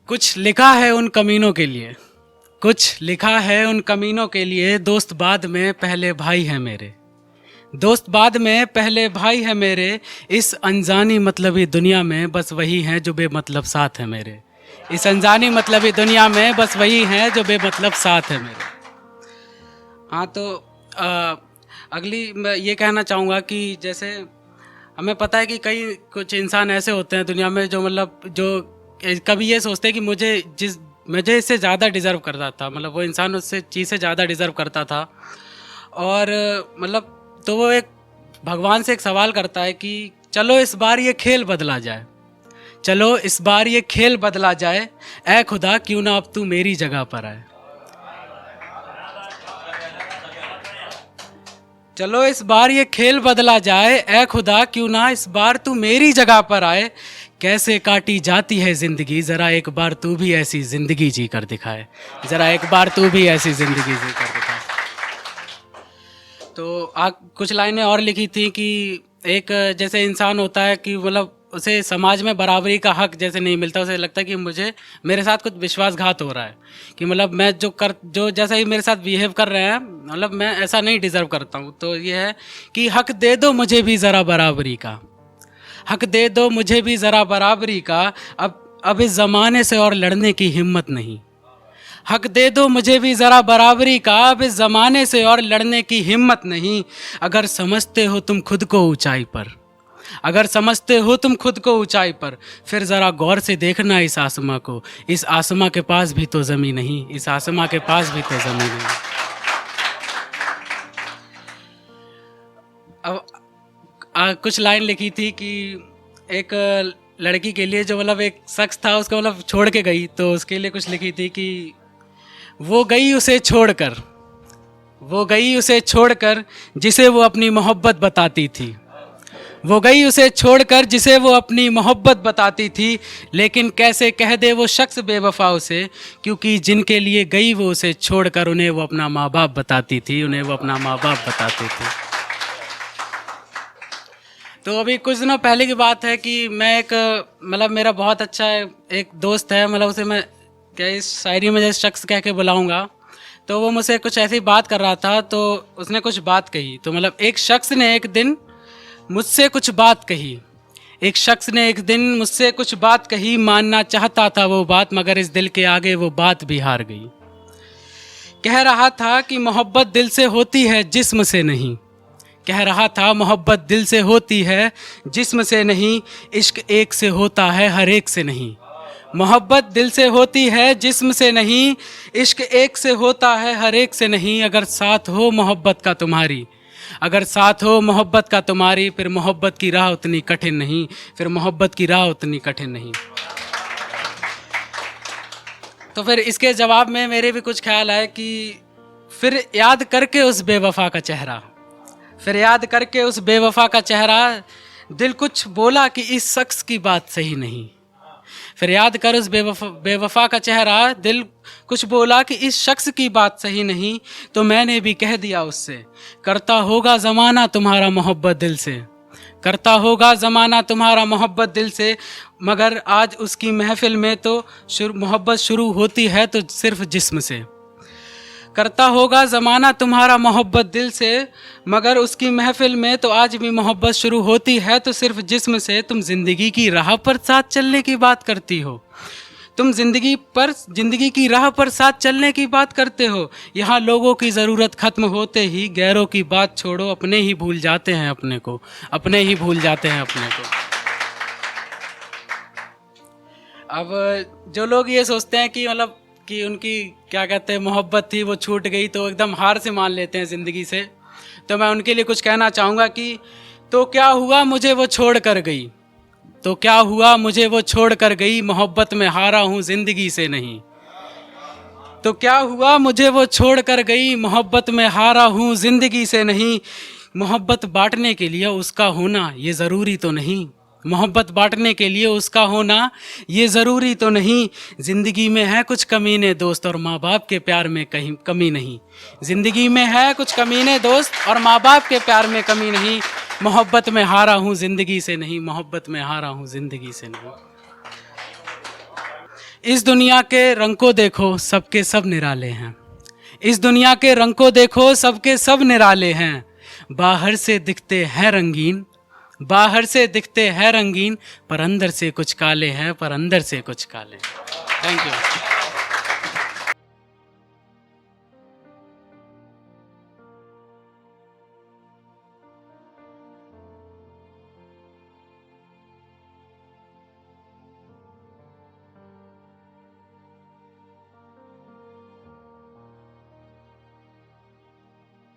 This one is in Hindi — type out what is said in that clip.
कुछ लिखा है उन कमीनों के लिए, कुछ लिखा है उन कमीनों के लिए, दोस्त बाद में पहले भाई है मेरे, दोस्त बाद में पहले भाई है मेरे, इस अनजानी मतलबी दुनिया में बस वही हैं जो बेमतलब साथ है मेरे, इस अनजानी मतलबी दुनिया में बस वही हैं जो बेमतलब साथ है मेरे। हाँ तो अगली मैं ये कहना चाहूँगा कि जैसे हमें पता है कि कई कुछ इंसान ऐसे होते हैं दुनिया में जो मतलब जो कभी ये सोचते हैं कि मुझे इससे ज़्यादा डिज़र्व करता था, मतलब वो इंसान उससे चीज़ से ज़्यादा डिज़र्व करता था। और मतलब तो वो एक भगवान से एक सवाल करता है कि चलो इस बार ये खेल बदला जाए, चलो इस बार ये खेल बदला जाए, ऐ खुदा क्यों ना अब तू मेरी जगह पर आए, चलो इस बार ये खेल बदला जाए, ऐ खुदा क्यों ना इस बार तू मेरी जगह पर आए, कैसे काटी जाती है ज़िंदगी, ज़रा एक बार तू भी ऐसी ज़िंदगी जी कर दिखाए, ज़रा एक बार तू भी ऐसी ज़िंदगी जी कर दिखाए। तो कुछ लाइनें और लिखी थी कि एक जैसे इंसान होता है कि मतलब उसे समाज में बराबरी का हक जैसे नहीं मिलता, उसे लगता है कि मेरे साथ कुछ विश्वासघात हो रहा है, कि मतलब मैं जो जैसा ही मेरे साथ बिहेव कर रहे हैं मतलब मैं ऐसा नहीं डिज़र्व करता हूँ। तो ये है कि हक दे दो मुझे भी ज़रा बराबरी का, हक दे दो मुझे भी ज़रा बराबरी का, अब इस ज़माने से और लड़ने की हिम्मत नहीं, हक दे दो मुझे भी ज़रा बराबरी का, अब इस ज़माने से और लड़ने की हिम्मत नहीं, अगर समझते हो तुम खुद को ऊंचाई पर, अगर समझते हो तुम खुद को ऊंचाई पर, फिर ज़रा गौर से देखना इस आसमां को, इस आसमां के पास भी तो ज़मीन नहीं, इस आसमां के पास भी तो ज़मीन नहीं। अब कुछ लाइन लिखी थी कि एक लड़की के लिए जो मतलब एक शख्स था उसको मतलब छोड़ के गई, तो उसके लिए कुछ लिखी थी कि वो गई उसे छोड़कर, वो गई उसे छोड़कर जिसे वो अपनी मोहब्बत बताती थी, वो गई उसे छोड़कर जिसे वो अपनी मोहब्बत बताती थी, लेकिन कैसे कह दे वो शख्स बेवफा उसे, क्योंकि जिनके लिए गई वो उसे छोड़कर उन्हें वो अपना माँ बाप बताती थी, उन्हें वो अपना माँ बाप बताती थी। तो अभी कुछ दिनों पहले की बात है कि मैं एक मतलब मेरा बहुत अच्छा एक दोस्त है, मतलब उसे मैं क्या इस शायरी में जैसे शख्स कह के बुलाऊँगा, तो वो मुझसे कुछ ऐसी बात कर रहा था, तो उसने कुछ बात कही, तो मतलब एक शख्स ने एक दिन मुझसे कुछ बात कही, एक शख्स ने एक दिन मुझसे कुछ बात कही, मानना चाहता था वो बात मगर इस दिल के आगे वो बात भी हार गई। कह रहा था कि मोहब्बत दिल से होती है जिस्म से नहीं, कह रहा था मोहब्बत दिल से होती है जिस्म से नहीं, इश्क एक से होता है हर एक से नहीं, मोहब्बत दिल से होती है जिस्म से नहीं, इश्क एक से होता है हर एक से नहीं, अगर साथ हो मोहब्बत का तुम्हारी, अगर साथ हो मोहब्बत का तुम्हारी, फिर मोहब्बत की राह उतनी कठिन नहीं, फिर मोहब्बत की राह उतनी कठिन नहीं। तो फिर इसके जवाब में मेरे भी कुछ ख्याल आए कि फिर याद करके उस बेवफा का चेहरा, फिर याद करके उस बेवफा का चेहरा, दिल कुछ बोला कि इस शख्स की बात सही नहीं, फिर याद कर उस बेवफा का चेहरा, दिल कुछ बोला कि इस शख्स की बात सही नहीं, तो मैंने भी कह दिया उससे, करता होगा ज़माना तुम्हारा मोहब्बत दिल से, करता होगा ज़माना तुम्हारा मोहब्बत दिल से, मगर आज उसकी महफिल में तो मोहब्बत शुरू होती है तो सिर्फ जिस्म से, करता होगा ज़माना तुम्हारा मोहब्बत दिल से, मगर उसकी महफिल में तो आज भी मोहब्बत शुरू होती है तो सिर्फ जिस्म से, तुम ज़िंदगी की राह पर साथ चलने की बात करती हो, तुम ज़िंदगी की राह पर साथ चलने की बात करते हो, यहाँ लोगों की ज़रूरत ख़त्म होते ही गैरों की बात छोड़ो, अपने ही भूल जाते हैं अपने को, अपने ही भूल जाते हैं अपने को। अब जो लोग ये सोचते हैं कि मतलब कि उनकी क्या कहते हैं मोहब्बत थी वो छूट गई तो एकदम हार से मान लेते हैं ज़िंदगी से, तो मैं उनके लिए कुछ कहना चाहूँगा कि तो क्या हुआ मुझे वो छोड़ कर गई, तो क्या हुआ मुझे वो छोड़ कर गई, मोहब्बत में हारा हूँ ज़िंदगी से नहीं, तो क्या हुआ मुझे वो छोड़ कर गई, मोहब्बत में हारा हूँ ज़िंदगी से नहीं, मोहब्बत बांटने के लिए उसका होना ये ज़रूरी तो नहीं, मोहब्बत बांटने के लिए उसका होना ये ज़रूरी तो नहीं, ज़िंदगी में है कुछ कमीने दोस्त और माँ बाप के प्यार में कहीं कमी नहीं, ज़िंदगी में है कुछ कमीने दोस्त और माँ बाप के प्यार में कमी नहीं, मोहब्बत में हारा हूँ ज़िंदगी से नहीं, मोहब्बत में हारा हूँ ज़िंदगी से नहीं। इस दुनिया के रंग को देखो सबके सब निराले हैं, इस दुनिया के रंग को देखो सबके सब निराले हैं। बाहर से दिखते हैं रंगीन, बाहर से दिखते हैं रंगीन, पर अंदर से कुछ काले हैं, पर अंदर से कुछ काले। Thank you.